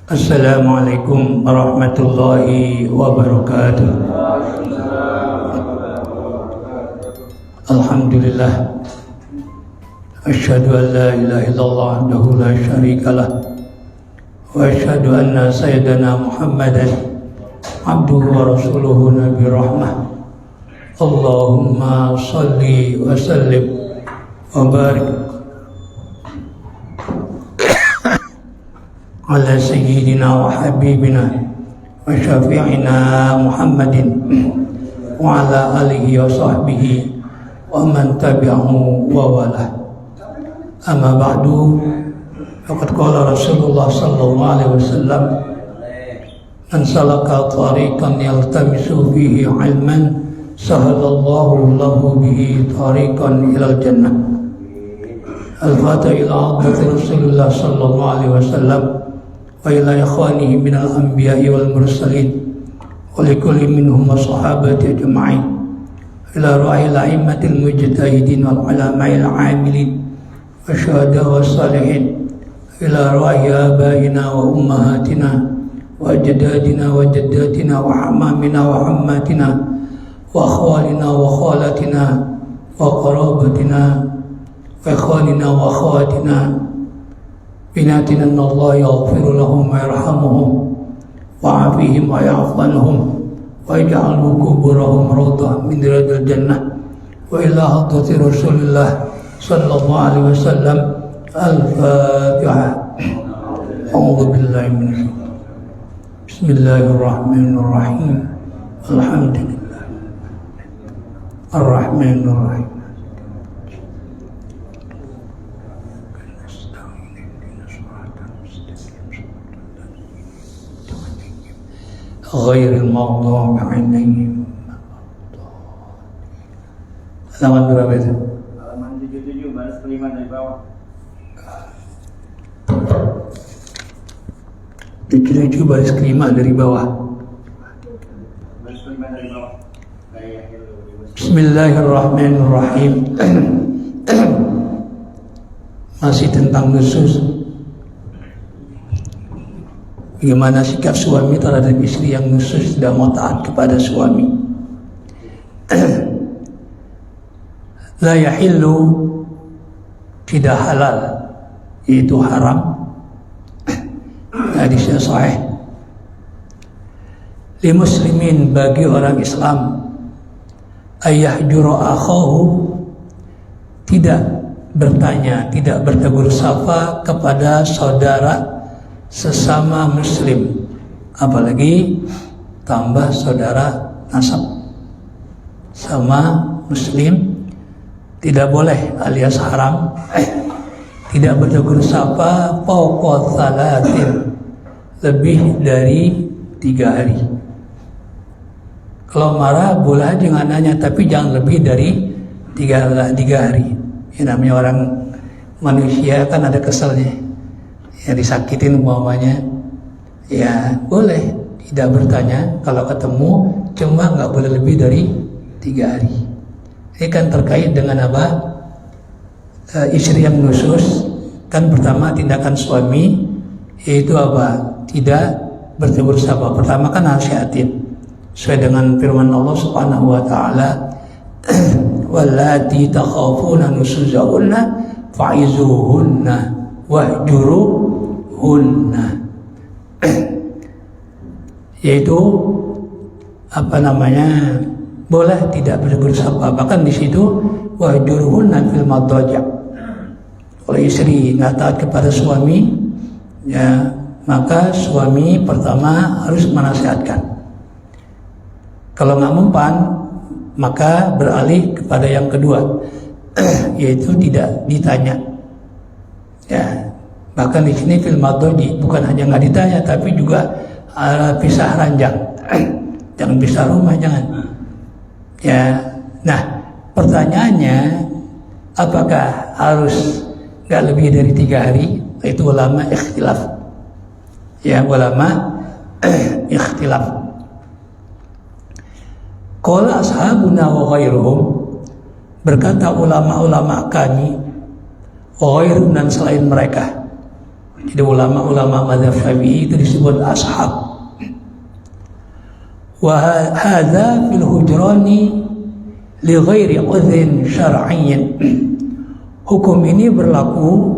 Assalamualaikum warahmatullahi wabarakatuh. Alhamdulillah. Asyhadu an la ilaha illallah wahdahu la syarikalah. Wa asyhadu anna sayyidana Muhammadan abduhu wa rasuluhu nabi rahmah. Allahumma salli wa sallim wa barik ala sayyidina wa habibina wa syafi'ina Muhammadin wa ala alihi wa sahbihi wa man tabi'ahu wa wala. Amma ba'du, faqad qala Rasulullah sallallahu alaihi wasallam, man salaka tariqan yaltamisu fihi ilman sahalallahu lahu bihi tariqan ilal jannah. Al-Fatiha ila hadrati Rasulullah sallallahu alaihi wasallam wa ila ikhwanihi minal anbiya'i wal mursalin wa likulli minhum wa sahabati ajma'in ila ru'ayil a'immatil mujtahidin wal ulama'il 'amilin wa syuhada wa salihin ila ru'ayi abaina wa ummahatina wa ajdadina wa jaddatina wa hamamina wa hammatina wa akhwalina wa khalatina wa qarabatina wa ikhwanina wa akhawatina binatina Allah yaghfiru lahum wa yarhamuhum wa afihim wa ya'fanhum wa yaj'alhu kuburahum rawdah min riyadil jannah wa ila hadrati Rasulillah sallallahu alaihi wasallam. Al-Fatiha. A'udzu billahi minasyaitonir rajim. Bismillahirrahmanirrahim. Alhamdulillah. Ar-Rahmanir Rahim. Ghairil maghdubi 'alaihim. Halaman berapa itu? Halaman 77 baris kelima dari bawah. 77 baris kelima dari bawah. Baris kelima dari bawah. Bismillahirrahmanirrahim. Masih tentang nusus. Bagaimana sikap suami terhadap istri yang nusus dan mau taat kepada suami. La yahillu, tidak halal, yaitu haram. Hadisnya sahih. Li muslimin, bagi orang Islam, ayyahjura akhahu, tidak bertanya, tidak bertegur sapa kepada saudara sesama muslim, apalagi tambah saudara nasab. Sama muslim tidak boleh, alias haram, tidak bertegur sapa fawqa salatin, lebih dari 3 hari. Kalau marah boleh jangan nanya, tapi jangan lebih dari 3 hari. Ya, namanya orang manusia kan ada keselnya. Ya, disakitin umpamanya, ya boleh tidak bertanya kalau ketemu, cuma nggak boleh lebih dari 3 hari. Ini kan terkait dengan apa? Istri yang nusus, kan pertama tindakan suami yaitu apa? Tidak bertegur sapa. Pertama kan nasihatin sesuai dengan firman Allah Subhanahu wa taala, wallati takhafuna nusuzahunna fa'izuhunna wahjuruhunna. Yaitu apa namanya, boleh tidak bertegur sapa. Bahkan di situ wahjuruhunna fil madaja. Kalau istri nggak taat kepada suami, ya maka suami pertama harus menasihatkan. Kalau nggak mempan, maka beralih kepada yang kedua, yaitu tidak ditanya. Ya, bahkan di sini fil madaji, bukan hanya nggak ditanya, tapi juga pisah ranjang. Jangan pisah rumah, jangan. Ya, nah pertanyaannya, apakah harus nggak lebih dari 3 hari? Itu ulama ikhtilaf. Ya, ulama ikhtilaf. Qala ashabuna wa ghairuhum, berkata ulama-ulama kami, wa ghairuhum, dan selain mereka, Jadi ulama-ulama mazhab Syafi'i itu disebut ashab. Wa hadza fil hujrani li ghairi udhrin syar'iyyin. Hukum ini berlaku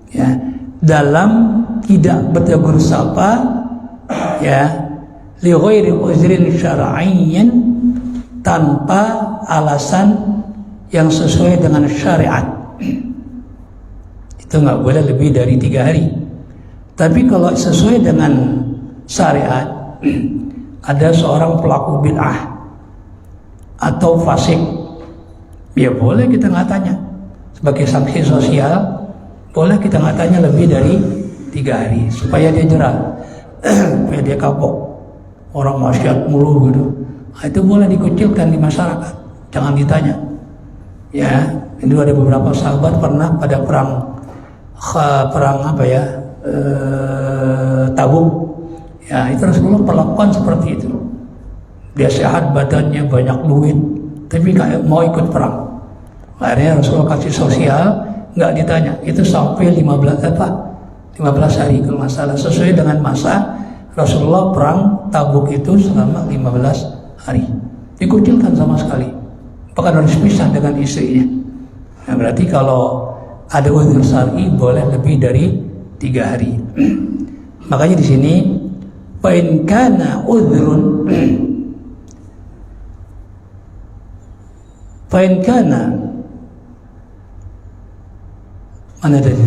ya dalam tidak bertegur sapa ya li ghairi udhrin syar'iyyin, tanpa alasan yang sesuai dengan syariat. Itu nggak boleh lebih dari 3 hari. Tapi kalau sesuai dengan syariat, ada seorang pelaku bid'ah atau fasik, ya boleh kita nggak tanya. Sebagai sanksi sosial, boleh kita nggak tanya lebih dari 3 hari supaya dia jerah, supaya dia kapok. Orang maksiat mulu gitu, itu boleh dikucilkan di masyarakat, jangan ditanya. Ya, itu ada beberapa sahabat pernah pada perang Tabuk. Ya, itu Rasulullah perlakuan seperti itu. Dia sehat badannya, banyak duit, tapi nggak mau ikut perang. Akhirnya Rasulullah kasih sosial, nggak ditanya. Itu sampai 15 hari kalau masalah, sesuai dengan masa Rasulullah perang Tabuk itu selama 15 hari. Dikucilkan sama sekali. Bahkan harus pisah dengan istrinya. Nah, berarti kalau ada udhur syar'i boleh lebih dari 3 hari. Makanya di sini fa in kana udhrun fa in kana mana tadi?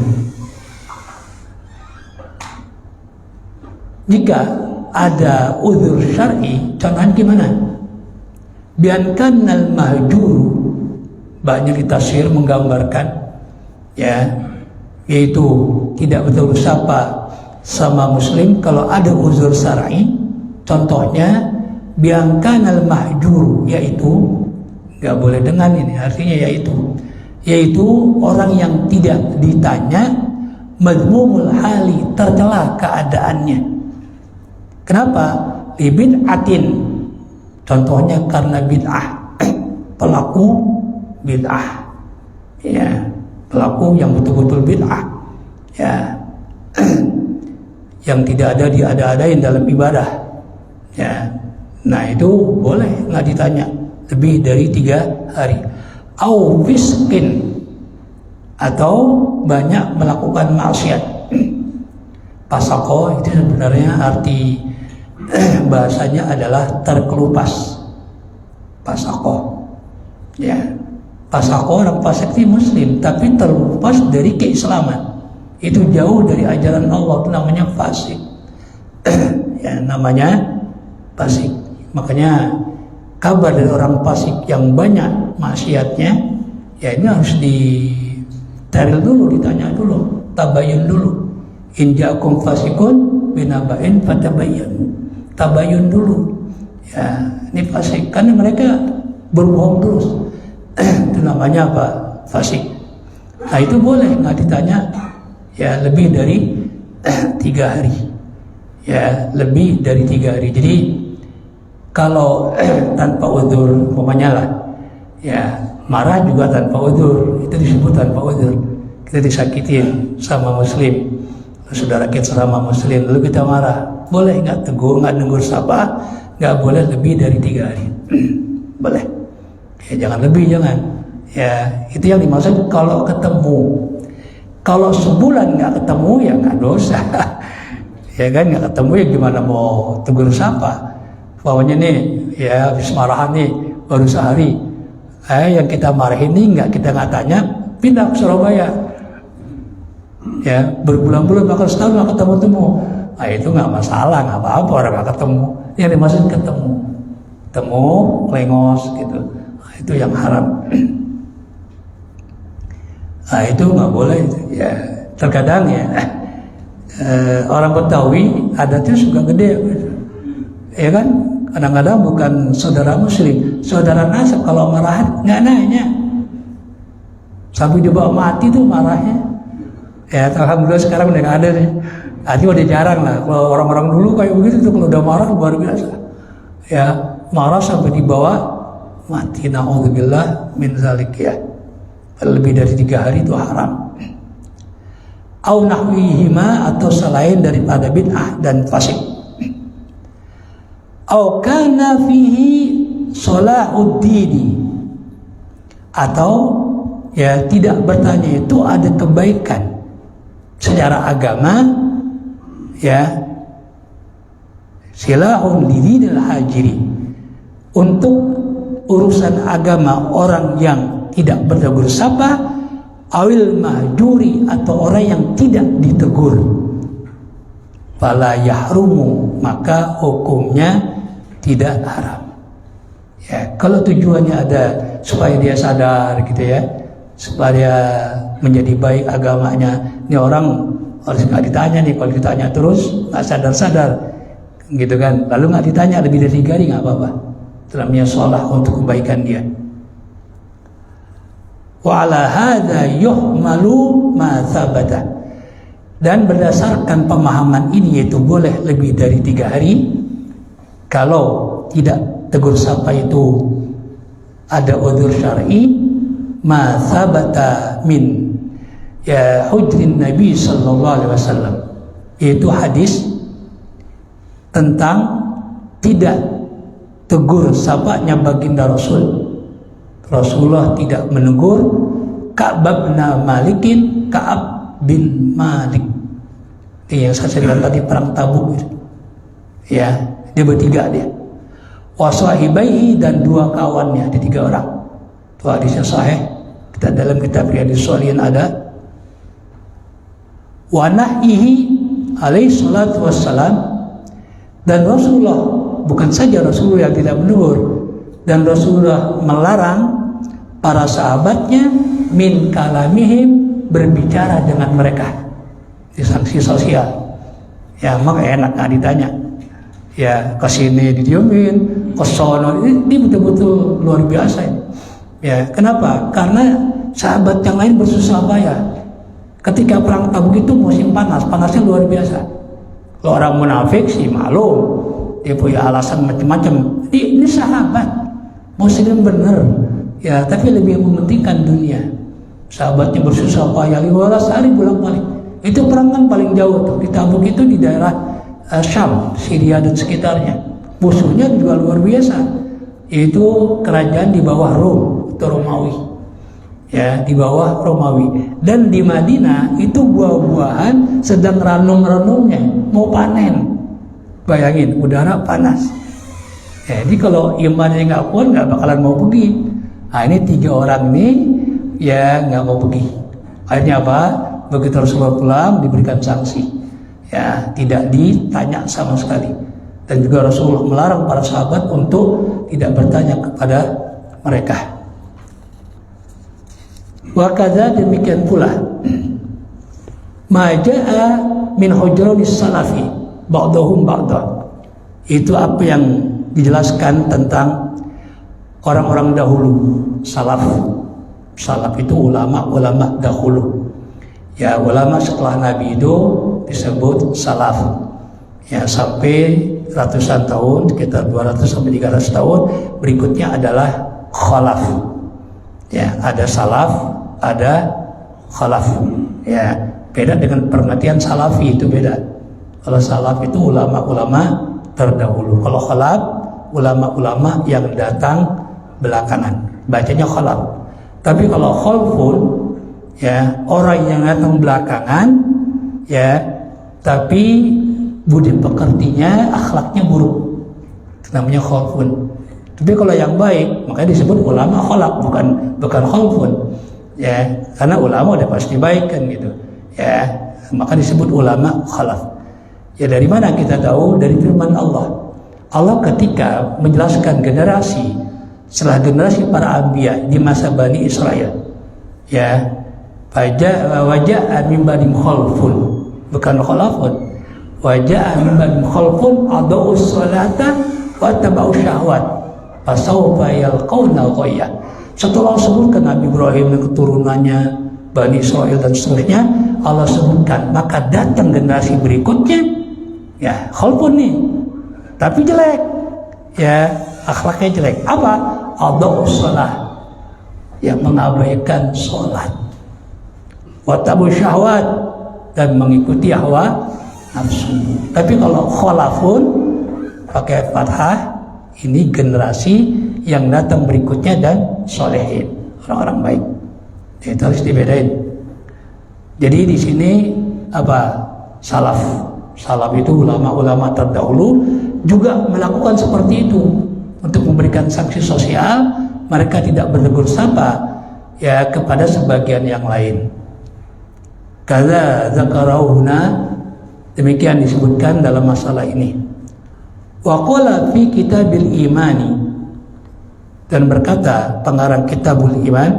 Jika ada udhur syar'i, contohnya gimana? Biankan al-mahjur, banyak ditafsir menggambarkan ya, yaitu tidak betul sapa sama muslim kalau ada uzur syar'i. Contohnya biankan al-mahjur, yaitu nggak boleh dengan ini, artinya yaitu orang yang tidak ditanya, madhmumul hali, tercela keadaannya. Kenapa? Bid'atin, contohnya karena bid'ah, pelaku bid'ah, ya, pelaku yang betul-betul bid'ah, ya, yang tidak ada diada-adain dalam ibadah, ya. Nah itu boleh nggak ditanya lebih dari 3 hari. Au fiskin, atau banyak melakukan maksiat. Pasako itu sebenarnya arti bahasanya adalah terkelupas. Pasako, ya, pasako orang fasik itu muslim tapi terlepas dari keislaman, itu jauh dari ajaran Allah, itu namanya fasik. Ya, namanya fasik. Makanya kabar dari orang fasik yang banyak maksiatnya, ya ini harus diteril dulu, ditanya dulu, tabayun dulu. In ja'akum fasikun binaba'in fatabayyanu, tabayun dulu. Ya, ini fasik karena mereka berbohong terus. Itu namanya apa? Fasik. Nah itu boleh nggak ditanya ya lebih dari 3 hari. Ya, lebih dari 3 hari. Jadi kalau tanpa udzur, umpamanya lah, ya marah juga tanpa udzur, itu disebut tanpa udzur. Kita disakitin sama muslim, saudara kita sama muslim, lalu kita marah, boleh nggak tegur, nggak negur sapa, nggak boleh lebih dari 3 hari. Boleh. Ya jangan lebih, jangan. Ya itu yang dimaksud kalau ketemu. Kalau sebulan nggak ketemu ya nggak dosa. Ya kan, nggak ketemu ya gimana mau tegur sapa? Bawanya nih, ya habis marahan nih baru sehari. Yang kita marahin ini nggak tanya, pindah ke Surabaya. Ya berbulan-bulan bahkan setahun nggak ketemu. Nah itu nggak masalah, nggak apa-apa orang nggak ketemu. Yang dimaksud ketemu, lengos gitu. Nah, itu yang haram. Nah itu nggak boleh. Ya terkadang ya orang Betawi adatnya suka gede, ya kan? Kadang-kadang bukan saudara muslim, saudara nasab kalau marahan nggak nanya, sampai dibawa mati tuh marahnya. Ya alhamdulillah sekarang udah nggak ada nih. Artinya udah jarang lah. Kalau orang-orang dulu kayak begitu tuh, kalau udah marah luar biasa. Ya marah sampai dibawa mati. Na'udzubillah min zalik ya. Lebih dari 3 hari itu haram. au nahwihima, atau selain daripada bid'ah dan fasik. Au kana fihi salahuddini, atau ya tidak bertanya itu ada kebaikan secara agama, ya, silahun lidinil hajiri, untuk urusan agama orang yang tidak bertegur sapa, awil mahjuri, atau orang yang tidak ditegur, fala yahrumu, maka hukumnya tidak haram. Ya, kalau tujuannya ada supaya dia sadar gitu ya, supaya menjadi baik agamanya. Ini orang harus nggak ditanya nih, kalau ditanya terus nggak sadar-sadar gitu kan, lalu nggak ditanya lebih dari 3 hari nggak apa-apa, dalamnya sholah untuk kebaikan dia. Wa ala hadza yuhmalu ma thabata, dan berdasarkan pemahaman ini yaitu boleh lebih dari 3 hari kalau tidak tegur sapa itu ada udzur syar'i, ma thabata min ya hujrin Nabi sallallahu alaihi wasallam, yaitu hadis tentang tidak tegur sapanya baginda Rasul. Rasulullah tidak menegur Ka'ab bin Malik. Yang saya ceritakan tadi perang Tabuk. Ya, dia bertiga dia. Wa sahibaihi, dan 2 kawannya, ada 3 orang. Itu hadisnya sahih. Kita dalam kitab Riyadhus Shalihin ada. Wa nahihi alaihi salatu wassalam, dan Rasulullah, bukan saja Rasulullah yang tidak menegur, dan Rasulullah melarang para sahabatnya min kalamihim, berbicara dengan mereka. Di sanksi sosial. Ya, maka enak nggak ditanya. Ya, kesini didiemin, kesono, ini betul-betul luar biasa ini. Ya, kenapa? Karena sahabat yang lain bersusah payah. Ketika perang Tabuk itu musim panas, panasnya luar biasa. Kalau orang munafik sih maklum, dia punya alasan macam-macam. Ini sahabat, muslim bener, ya, tapi lebih mementingkan dunia. Sahabatnya bersusah payah 15 hari bolak-balik. Itu perang kan paling jauh tuh. Di Tabuk itu di daerah Syam, Syria dan sekitarnya. Musuhnya juga luar biasa. Itu kerajaan di bawah Rom atau Romawi. Ya, di bawah Romawi. Dan di Madinah itu buah-buahan sedang ranum-ranumnya, mau panen. Bayangin, udara panas. Ya, jadi kalau imannya nggak kuat, nggak bakalan mau pergi. Nah, ini 3 orang ini ya nggak mau pergi. Akhirnya apa? Begitu Rasulullah pulang, diberikan sanksi. Ya, tidak ditanya sama sekali. Dan juga Rasulullah melarang para sahabat untuk tidak bertanya kepada mereka. Wakadha, demikian pula maja'a min hujranis salafi ba'dahum ba'dah, itu apa yang dijelaskan tentang orang-orang dahulu, salaf. Salaf itu ulama dahulu. Ya, ulama setelah Nabi itu disebut salaf. Ya, sampai ratusan tahun, sekitar 200 sampai 300 tahun berikutnya adalah khalaf. Ya, ada salaf, ada khalaf. Ya, beda dengan pengertian salafi, itu beda. Kalau salaf itu ulama-ulama terdahulu. Kalau khalaf, ulama-ulama yang datang belakangan. Bacanya khalaf. Tapi kalau khalfun, ya, orang yang datang belakangan, ya, tapi budi pekertinya, akhlaknya buruk, itu namanya khalfun. Tapi kalau yang baik, makanya disebut ulama khalaf, bukan khalfun. Ya, karena ulama udah pasti baik kan gitu. Ya, maka disebut ulama khalaf. Ya, dari mana kita tahu? Dari firman Allah. Allah ketika menjelaskan generasi setelah generasi para anbiya di masa Bani Israel, ya, wajah min ba'dihim khalfun, bukan khalafun. Wajah min ba'dihim khalfun adaa'us salata wa taba'u syahwat fasawfa yalqawna ghayya. Setelah sebutkan Nabi Ibrahim dan keturunannya, Bani Israel dan seterusnya, Allah sebutkan, maka datang generasi berikutnya, ya, khalfun nih, tapi jelek, ya, akhlaknya jelek. Apa? Adaa'us salat, yang mengabaikan sholat. Wa tabu syahwat, dan mengikuti hawa nafsu. Tapi kalau khalafun pakai fathah, ini generasi yang datang berikutnya dan solehin, orang-orang baik. Itu harus dibedain. Jadi di sini apa? Salaf itu ulama-ulama terdahulu juga melakukan seperti itu untuk memberikan sanksi sosial. Mereka tidak bertegur sapa ya kepada sebagian yang lain. Kaza zakarahuna, demikian disebutkan dalam masalah ini. Wa qala fi kitabil imani, dan berkata pengarang kitabul iman,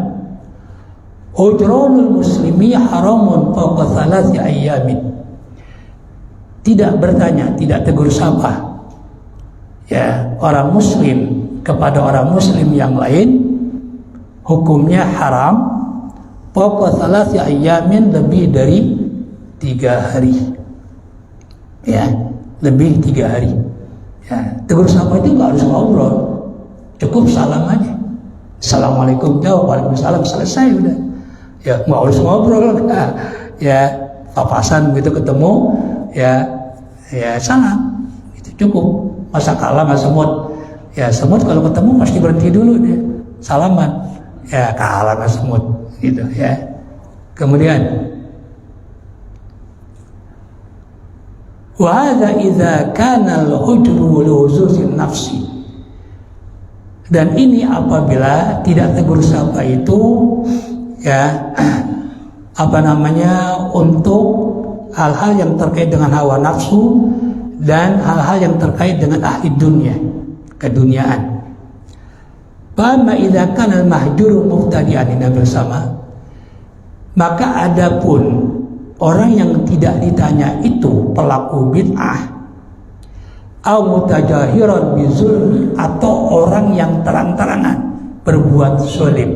hujranul muslimi haramun fawqa thalathi ayyamin. Tidak bertanya, tidak tegur sapa ya orang muslim kepada orang muslim yang lain hukumnya haram fawqa thalathi ayyamin, lebih dari 3 hari ya, lebih 3 hari ya. Tegur sapa itu nggak harus ngobrol, cukup salam aja, assalamualaikum, jawab waalaikumsalam, selesai udah ya, nggak harus ngobrol. Nah, ya papasan begitu ketemu ya salam, itu cukup. Masa kalah nggak semut ya, semut kalau ketemu pasti berhenti dulu dia salaman ya, kalah nggak semut gitu ya. Kemudian wa hadza idza kana al-hujru li huzusin nafsi, dan ini apabila tidak tegur sapa itu ya apa namanya, untuk hal-hal yang terkait dengan hawa nafsu dan hal-hal yang terkait dengan ahli dunia, keduniaan. Fama idza kana al-mahjuru mubtadi'an, ini bersama. Maka adapun orang yang tidak ditanya itu pelaku bid'ah, au mutajahiran bizulmi, atau orang yang terang-terangan berbuat zalim.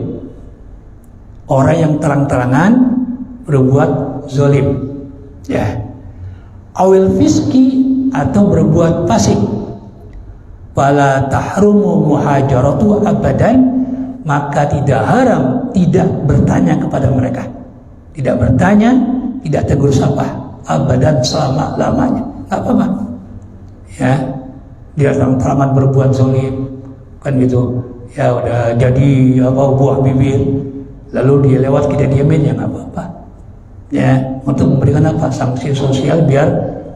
Orang yang terang-terangan berbuat zalim ya. Awil fiski, atau berbuat fasik. Fala tahrumu muhajaratu abadan, maka tidak haram tidak bertanya kepada mereka, tidak bertanya, tidak tegur sapa abadan, selama-lamanya, nggak apa-apa ya. Dia terang-terangan berbuat zalim kan gitu ya, udah jadi apa buah bibir, lalu dia lewat kita diamin ya nggak apa-apa ya, untuk memberikan apa, sanksi sosial biar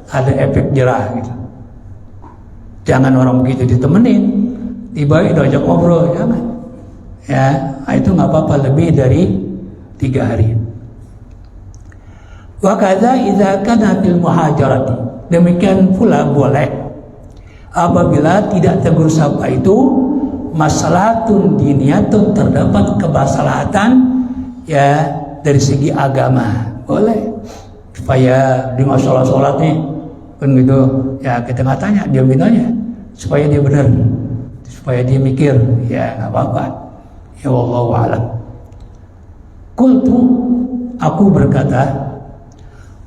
ada efek jerah gitu. Jangan orang begitu ditemenin, tiba-tiba diajak ngobrol, jangan ya. Itu nggak apa-apa lebih dari 3 hari. Wa kadza idza kana fil muhajarati, demikian pula boleh apabila tidak tegur sapa itu maslahatun diniyatun, terdapat kemaslahatan ya dari segi agama, boleh supaya di masalah sholat nih kan gitu ya, kita nggak tanya, diamin aja supaya dia benar, supaya dia mikir ya, nggak apa-apa ya. Wallahu a'lam. Qultu, aku berkata,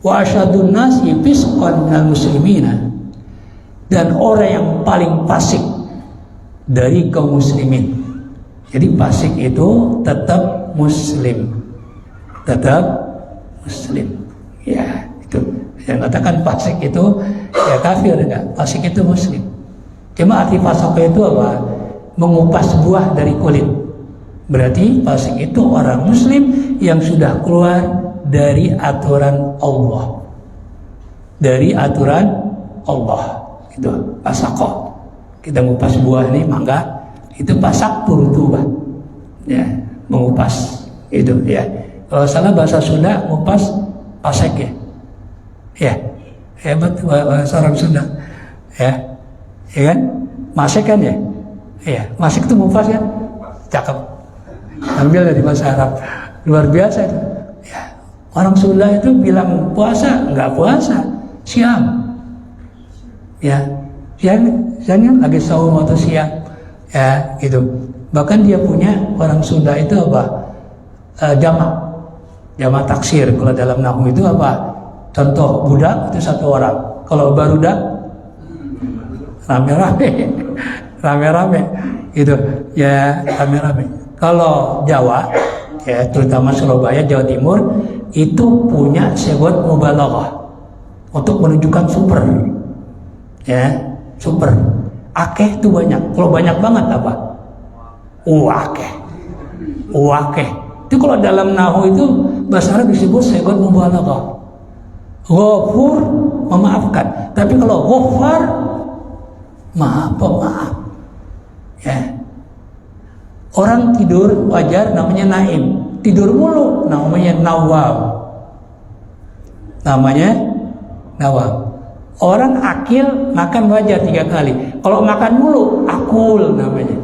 wa asyadun nasi fisqan minal muslimina, dan orang yang paling fasik dari kaum muslimin. Jadi fasik itu tetap muslim, ya. Itu yang katakan fasik itu ya kafir, enggak, fasik itu muslim. Cuma arti fasik itu apa? Mengupas buah dari kulit. Berarti fasik itu orang muslim yang sudah keluar dari aturan Allah, dari aturan Allah. Itu fasakoh. Kita mengupas buah ini mangga, itu fasak turutubah ya, mengupas itu ya. Kalau salah bahasa Sunda mengupas pasek ya. Ya, hebat bahasa orang Sunda. Ya kan? Masek kan ya? Iya, masek itu mengupas kan? Cakep. Ambil dari bahasa Arab. Luar biasa itu. Ya. Orang Sunda itu bilang puasa, enggak puasa, siam. Ya, siang lagi saum atau siang. Ya, gitu. Bahkan dia punya, orang Sunda itu apa? Jamak taksir. Kalau dalam nahwu itu apa? Contoh budak itu 1 orang. Kalau barudak rame-rame gitu ya, rame-rame. Kalau Jawa ya, terutama Surabaya, Jawa Timur, itu punya segot mubalaghah untuk menunjukkan super, ya, super. Akeh itu banyak. Kalau banyak banget apa? Akeh. Akeh. Itu kalau dalam nahwu itu bahasa Arab disebut segot mubalaghah. Ghafur, memaafkan. Tapi kalau ghafar, maaf pemaaf. Ya. Orang tidur wajar namanya naim. Tidur mulu namanya nawam. Namanya nawam. Orang akil makan wajar 3 kali. Kalau makan mulu akul namanya.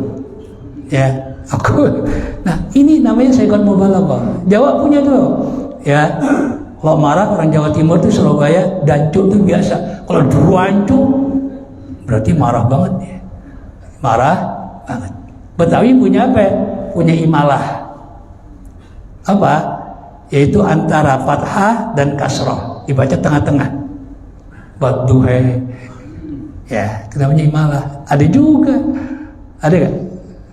Ya, akul. Nah, ini namanya segot mubalaghah. Jawa punya tuh. Ya. Kalau marah orang Jawa Timur itu Surabaya, dancuk itu biasa. Kalau duancuk berarti marah banget ya. Marah banget. Betawi punya apa? Punya imalah. Apa? Yaitu antara fathah dan kasrah, dibaca tengah-tengah. Wadduhe. Ya, itu namanya imalah. Ada juga. Ada gak?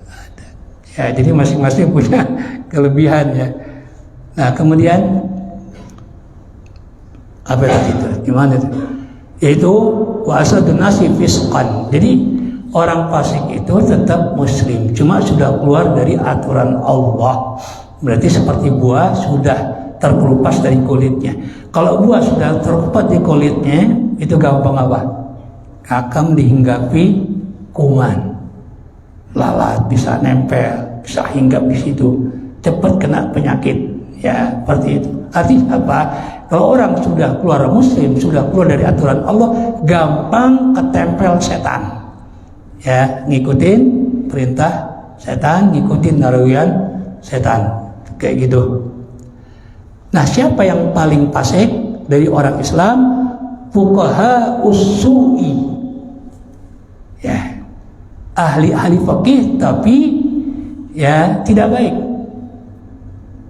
Ada. Ya, jadi masing-masing punya kelebihan ya. Nah, kemudian apa itu? Gimana itu? Yaitu wasadun nasi fisqan. Jadi orang fasik itu tetap muslim, cuma sudah keluar dari aturan Allah. Berarti seperti buah sudah terkelupas dari kulitnya. Kalau buah sudah terkelupas di kulitnya, itu gampang apa? Akan dihinggapi kuman, lalat bisa nempel, bisa hinggap di situ, cepat kena penyakit. Ya, seperti itu. Artinya apa? Kalau orang sudah keluar muslim, sudah keluar dari aturan Allah, gampang ketempel setan. Ya, ngikutin perintah setan, ngikutin naruyan setan. Kayak gitu. Nah, siapa yang paling fasik dari orang Islam? Fuqaha usui. Ya. Ahli-ahli fikih tapi ya tidak baik.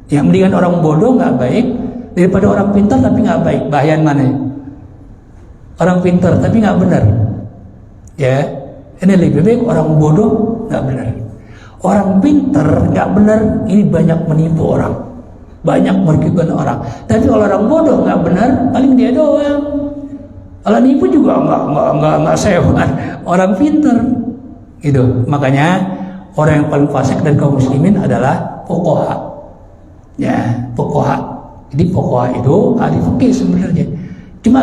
Yang mendingan orang bodoh nggak baik daripada orang pintar tapi nggak baik. Bahayan mana? Orang pintar tapi nggak benar. Ya, ini lebih baik orang bodoh nggak benar. Orang pintar nggak benar ini banyak menipu orang, banyak merugikan orang. Tapi kalau orang bodoh nggak benar, paling dia doang. Kalau nipu juga nggak sehat. Orang pintar, gitu. Makanya orang yang paling fasik dan kaum muslimin adalah fuqaha. Ya, fuqaha. Jadi fuqaha itu ahli fikih sebenarnya. Cuma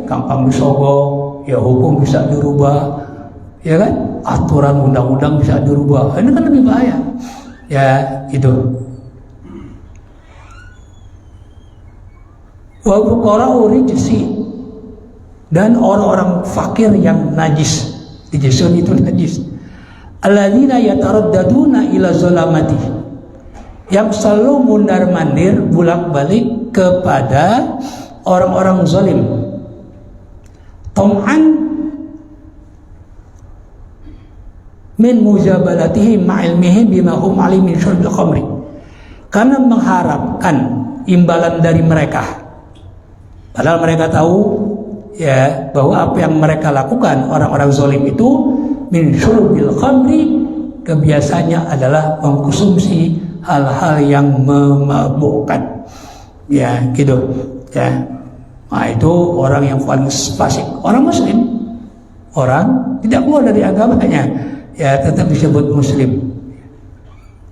gampang disogok, ya hukum bisa dirubah, ya kan? Aturan undang-undang bisa dirubah. Ini kan lebih bahaya. Ya, itu. Wa fuqara'u rijsi, dan orang-orang fakir yang najis. Rijsun itu najis. Alladzina yataraddaduna ila zalamati, yang selalu mundar-mandir bolak-balik kepada orang-orang zalim. Tom'an min mujabalatihim ma'ilmihim bima hum alim min syurbil khamri, karena mengharapkan imbalan dari mereka, padahal mereka tahu ya bahwa apa yang mereka lakukan orang-orang zalim itu min syurbil khamri, kebiasaannya adalah mengkonsumsi hal-hal yang memabukkan, ya gitu ya. Nah, itu orang yang paling fasik. Orang muslim, orang tidak keluar dari agamanya, ya tetap disebut muslim.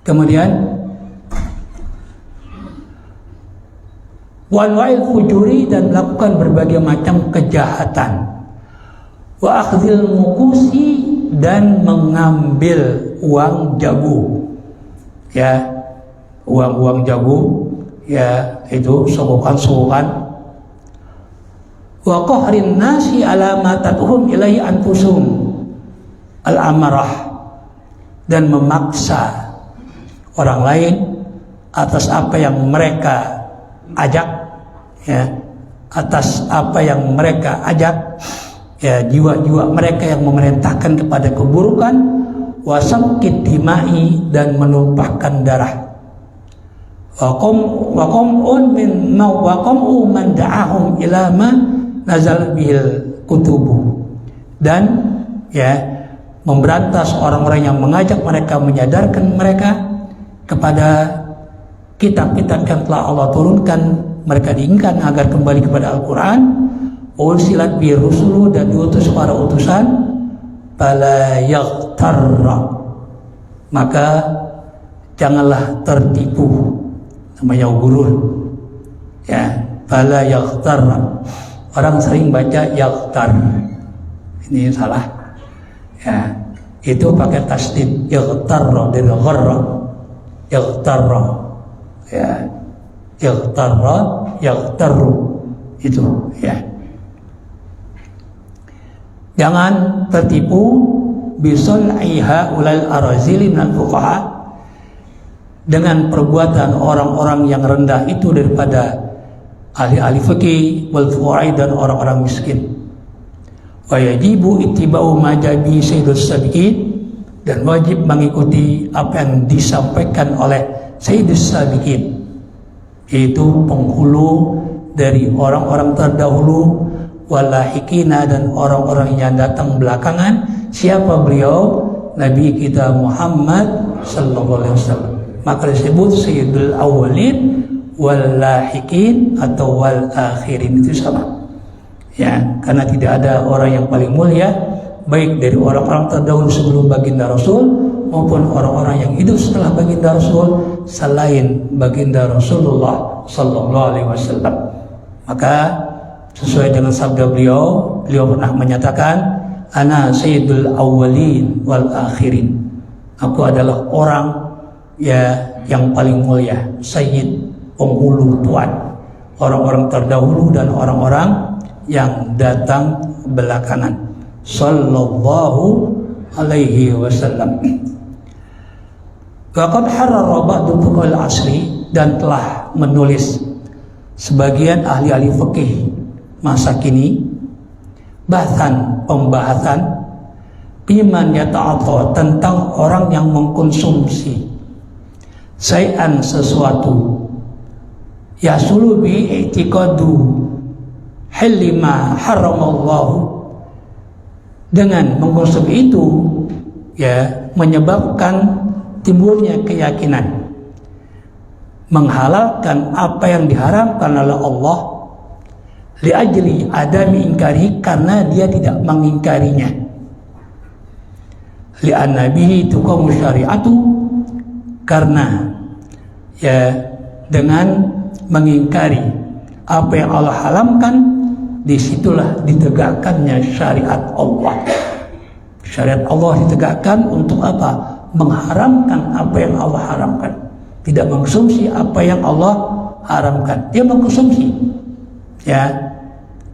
Kemudian wanwa'il fujuri, dan melakukan berbagai macam kejahatan. Wa akhdhil mukusi, dan mengambil uang jago, ya uang jago, ya itu sogokan. Wa qahrin nasi ala ma tatuhum ilaihi anfusum al-amarah, dan memaksa orang lain atas apa yang mereka ajak, ya atas apa yang mereka ajak, ya jiwa-jiwa mereka yang memerintahkan kepada keburukan. Wasangkit dimai, dan menumpahkan darah. Waqom'un man da'ahum ila ma nazal bihil kutubu, dan ya memberantas orang-orang yang mengajak mereka, menyadarkan mereka kepada kitab-kitab yang telah Allah turunkan mereka diinginkan agar kembali kepada Al-Quran. Ursilat bi rusulu, dan diutus para utusan. Fala yaghtarra, maka janganlah tertipu, namanya gurur ya. Fala yaghtarra, orang sering baca yaghtar, ini salah ya, itu pakai tasdid. Yaghtarra dari gharra, yaghtarra ya, yaghtarra, yaghtarru, itu ya. Jangan tertipu bisul'iha ulal arazili minal fuqaha, dengan perbuatan orang-orang yang rendah itu daripada ahli-ahli fikih wal fuqaha dan orang-orang miskin. Wa yajibu ittiba'u ma jabi sayyidus sabiqin, dan wajib mengikuti apa yang disampaikan oleh sayyidus sabiqin, yaitu penghulu dari orang-orang terdahulu, walahikina, dan orang-orang yang datang belakangan. Siapa beliau? Nabi kita Muhammad sallallahu alaihi wasallam. Maka disebut sayyidul awwalin walahikin atau wal akhirin, itu sama ya, karena tidak ada orang yang paling mulia baik dari orang-orang terdahulu sebelum baginda Rasul maupun orang-orang yang hidup setelah baginda Rasul selain baginda Rasulullah sallallahu alaihi wasallam. Maka sesuai dengan sabda beliau pernah menyatakan, ana sayyidul awwalin wal akhirin, aku adalah orang ya yang paling mulia, sayyid, penghulu, tuan, orang-orang terdahulu dan orang-orang yang datang belakangan, sallallahu alaihi wasallam. Waqad harrara ba'du fuqaha'il asri, dan telah menulis sebagian ahli-ahli fikih masa kini pembahasan iman yata'atha, tentang orang yang mengkonsumsi syai'an, sesuatu, yasulu bi i'tiqadu halli ma haramallahu, dengan mengkonsumsi itu ya menyebabkan timbulnya keyakinan menghalalkan apa yang diharamkan oleh Allah, liajli adami ingkari, karena dia tidak mengingkarinya, li'anna bihi tuqamu syari'atu, karena ya dengan mengingkari apa yang Allah haramkan, disitulah ditegakkannya syariat Allah. Syariat Allah ditegakkan untuk apa? Mengharamkan apa yang Allah haramkan, tidak mengkonsumsi apa yang Allah haramkan. Dia mengkonsumsi ya,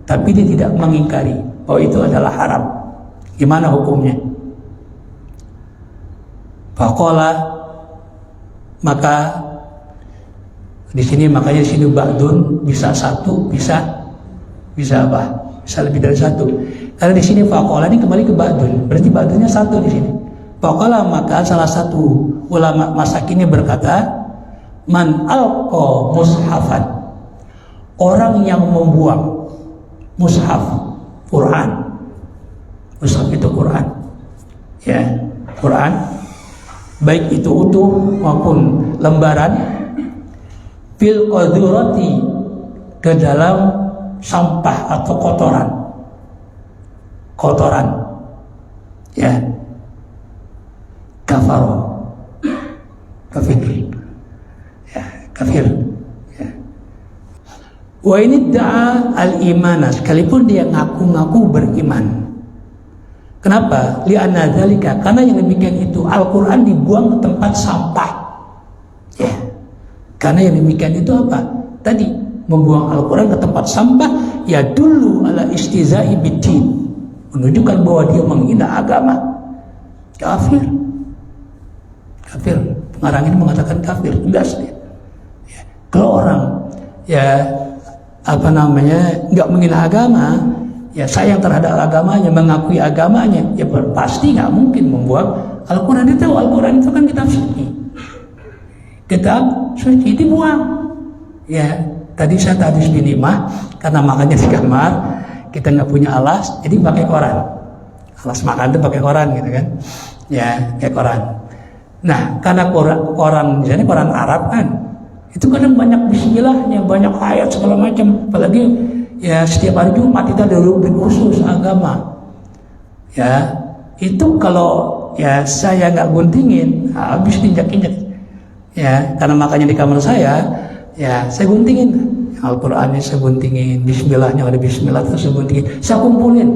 tapi dia tidak mengingkari bahwa itu adalah haram. Gimana hukumnya? Faqala, maka di sini, makanya di sini ba'dun bisa satu, bisa apa? Bisa lebih dari satu. Karena di sini faqala ini kembali ke ba'dun, berarti ba'dunnya satu di sini. Faqala, maka salah satu ulama masa kini berkata, man alqa mushafan, orang yang membuang mushaf, Quran. Mushaf itu Quran ya, Quran baik itu utuh maupun lembaran, fil qadurati, ke dalam sampah atau kotoran ya, kafir ya, kafir ya. Wa ini da'a al-imana, sekalipun dia ngaku-ngaku beriman. Kenapa? Li'anna dzalika, karena yang demikian itu Al-Quran dibuang ke tempat sampah ya. Karena yang demikian itu apa? Tadi membuang Al-Quran ke tempat sampah ya, dulu ala istizai biddin, menunjukkan bahwa dia menghina agama. Kafir. Pengarang ini mengatakan kafir, tegas dia ya. Kalau orang ya nggak menghina agama ya, sayang terhadap agamanya, mengakui agamanya, ya pasti nggak mungkin membuang Al-Quran. Dia tahu Al-Quran itu kan kitab suci, dibuang ya. Tadi saya hadis binimah, karena makannya di kamar, kita nggak punya alas, jadi pakai koran. Alas makan itu pakai koran gitu kan ya, kayak koran. Nah, karena koran misalnya koran Arab kan Itu kadang banyak bismillahnya, banyak ayat segala macam. Apalagi ya setiap hari Jumat kita ada rubrik khusus agama. Ya, itu kalau ya saya nggak guntingin, habis injak-injak. Ya, karena makanya di kamar saya, ya saya guntingin Al-Qur'annya, saya guntingin, bismillahnya ada bismillah terus saya guntingin, saya kumpulin.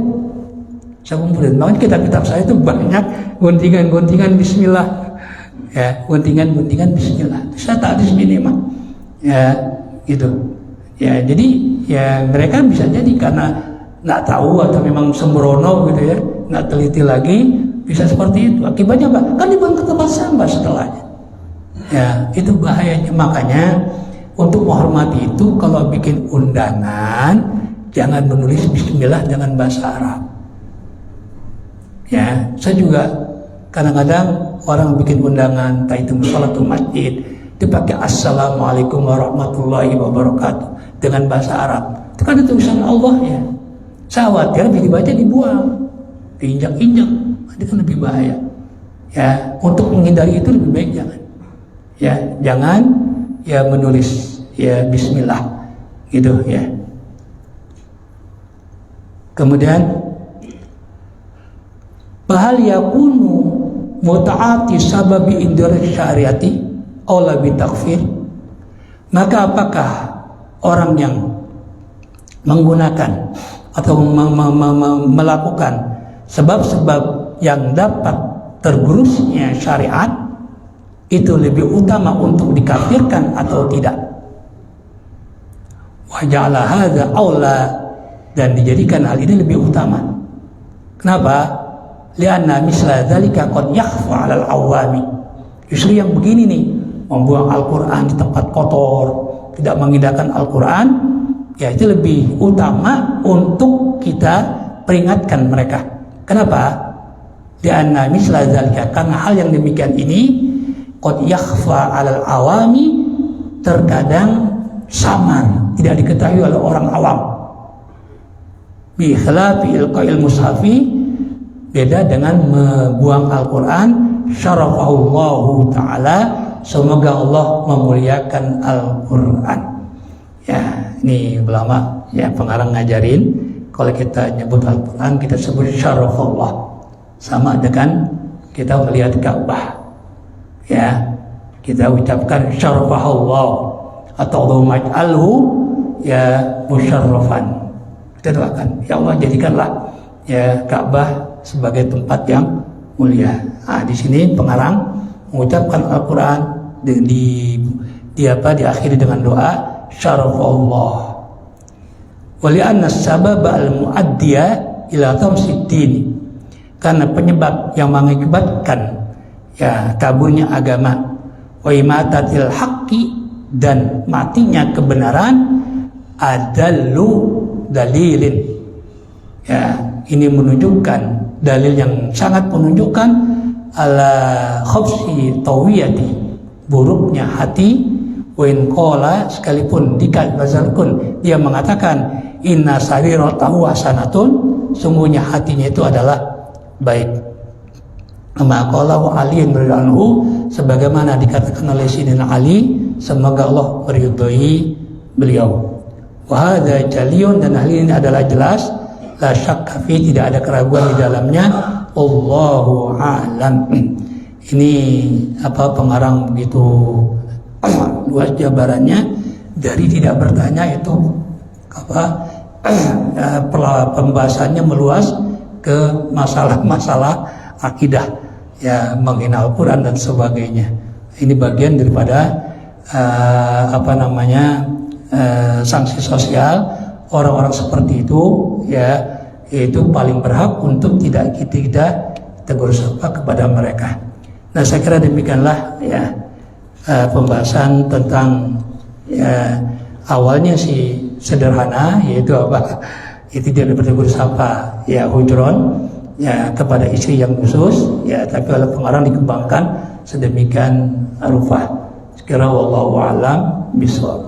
Makanya kitab-kitab saya itu banyak guntingan-guntingan bismillah. Ya, guntingan bismillah. Saya tak ada sini mah. Ya, gitu. Ya, jadi ya mereka bisa jadi karena nggak tahu atau memang sembrono gitu ya, nggak teliti lagi, bisa seperti itu. Akibatnya apa? Kan dibuang ke tempat sampah setelahnya. Ya, itu bahayanya. Makanya untuk menghormati itu kalau bikin undangan jangan menulis bismillah dengan bahasa Arab. Ya, saya juga kadang-kadang orang bikin undangan, entah itu sholatul masjid, dipakai assalamualaikum warahmatullahi wabarakatuh dengan bahasa Arab. Itu kan tulisan Allah ya. Saya khawatir dibaca dibuang, diinjak-injak, itu kan lebih bahaya. Ya, untuk menghindari itu lebih baik jangan. Ya, jangan ya menulis ya bismillah gitu ya. Kemudian bahal yakunu muta'ati sababi indira syariati aula bitakfir, maka apakah orang yang menggunakan atau melakukan sebab-sebab yang dapat tergerusnya syariat itu lebih utama untuk dikafirkan atau tidak? Wa ja'ala hadza aula, dan dijadikan hal ini lebih utama. Kenapa? Lianna misla dzalika qad yakhfa 'alal awami. Justru yang begini nih, membuang Al-Qur'an di tempat kotor, tidak mengindahkan Al-Qur'an, ya itu lebih utama untuk kita peringatkan mereka. Kenapa? Lianna misla dzalika, karena hal yang demikian ini qad yakhfa 'alal awami, terkadang samar, tidak diketahui oleh orang awam. Bi khilafi ilqa'il mushafi, beda dengan membuang Al-Quran. Syarafahullahu ta'ala, semoga Allah memuliakan Al-Quran. Ya, ini ulama ya pengarang ngajarin, kalau kita nyebut Al-Quran kita sebut syarafallah, sama dengan kita melihat Ka'bah. Ya, kita ucapkan syarafahullah atau Allahumma ij'alhu ya musyarrafan. Kita doakan, ya Allah jadikanlah ya Ka'bah sebagai tempat yang mulia. Di sini pengarang mengucapkan Al-Quran diakhiri dengan doa syarafallah. Wali anna sabab al-muaddiya ila tamsiddin, karena penyebab yang mengakibatkan ya kaburnya agama, wa imatatil haqqi, dan matinya kebenaran, adallu dalilin. Ya, ini menunjukkan dalil yang sangat menunjukkan ala khobsi tawiyati, buruknya hati, wa in qala, sekalipun dikatakan dia mengatakan inna sariratahu hasanatun, sungguhnya hatinya itu adalah baik. Kama qala Ali radhiyallahu, sebagaimana dikatakan oleh Sayyidina Ali, semoga Allah meridhai beliau. Wa hadza jaliyun, dan hal ini adalah jelas, la syakka fi, tidak ada keraguan di dalamnya. Allahu a'lam. Ini apa pengarang begitu luas jabarannya, dari tidak bertanya itu apa pembahasannya meluas ke masalah-masalah akidah ya, menghina Al-Quran dan sebagainya. Ini bagian daripada sanksi sosial. Orang-orang seperti itu ya, itu paling berhak untuk tidak kita tegur sapa kepada mereka. Nah, saya kira demikianlah ya pembahasan tentang ya, awalnya sih sederhana, yaitu apa? Itu dia bertegur sapa ya hujron ya kepada istri yang khusus ya, tapi oleh pengarang dikembangkan sedemikian rupa. Sekira wallahu a'lam bishawab.